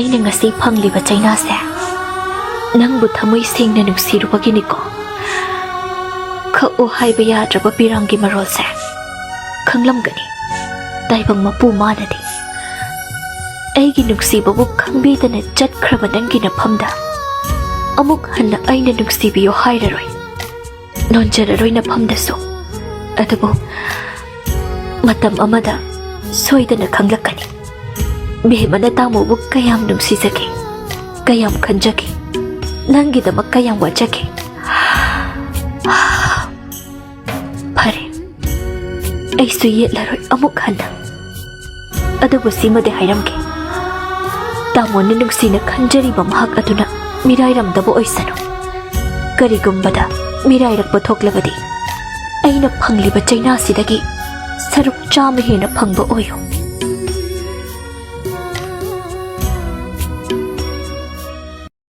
ꯑꯩꯅ ꯉꯁꯤ ꯐꯪꯂꯤꯕ ꯆꯩꯅꯥꯁꯦ ꯅꯪꯕꯨ ꯊꯃꯣꯏ ꯁꯦꯡꯅ ꯅꯨꯡꯁꯤꯔꯨꯕꯒꯤꯅꯤꯀꯣ ꯈꯛꯎ ꯍꯥꯏꯕ ꯌꯥꯗ꯭ꯔꯕ ꯄꯤꯔꯥꯡꯒꯤ ꯃꯔꯣꯜꯁꯦ ꯈꯪꯂꯝꯒꯅꯤ ꯇꯥꯏꯕꯪ ꯃꯄꯨ ꯃꯥꯅꯗꯤ ꯑꯩꯒꯤ ꯅꯨꯡꯁꯤꯕꯕꯨ ꯈꯪꯕꯤꯗꯅ ꯆꯠꯈ꯭ꯔꯕ ꯅꯪꯒꯤ ꯅꯐꯝꯗ ꯑꯃꯨꯛ ꯍꯟꯅ ꯑꯩꯅ ꯅꯨꯡꯁꯤꯕꯤꯌꯨ ꯍꯥꯏꯔꯔꯣꯏ ꯅꯣꯟꯖꯔꯔꯣꯏ ꯅꯐꯝꯗꯁꯨ ꯑꯗꯨꯕꯨ ꯃꯇꯝ ꯑꯃꯗ ꯁꯣꯏꯗꯅ ꯈꯪꯂꯛꯀꯅꯤ ꯕꯦꯃꯅ ꯇꯥꯃꯣꯕꯨ ꯀꯌꯥꯝ ꯅꯨꯡꯁꯤꯖꯒꯦ ꯀꯌꯥꯝ ꯈꯟꯖꯒꯦ ꯅꯪꯒꯤꯗꯃꯛ ꯀꯌꯥꯝ ꯋꯥꯖꯒꯦ ꯐꯔꯦ ꯑꯩꯁꯨ ꯌꯦꯠꯂꯔꯣꯏ ꯑꯃꯨꯛ ꯍꯟꯅ ꯑꯗꯨꯕꯨ ꯁꯤꯃꯗꯤ ꯍꯥꯏꯔꯝꯒꯦ ꯇꯥꯃꯣꯅ ꯅꯨꯡꯁꯤꯅ ꯈꯟꯖꯔꯤꯕ ꯃꯍꯥꯛ ꯑꯗꯨꯅ ꯃꯤꯔꯥꯏꯔꯝꯗꯕ ꯑꯣꯏꯁꯅꯨ ꯀꯔꯤꯒꯨꯝꯕꯗ ꯃꯤꯔꯥꯏꯔꯛꯄ ꯊꯣꯛꯂꯕꯗꯤ ꯑꯩꯅ ꯐꯪꯂꯤꯕ ꯆꯩꯅꯥꯁꯤꯗꯒꯤ ꯁꯔꯨꯛ 100 ꯍꯦꯟꯅ ꯐꯪꯕ ꯑꯣꯏꯌꯨ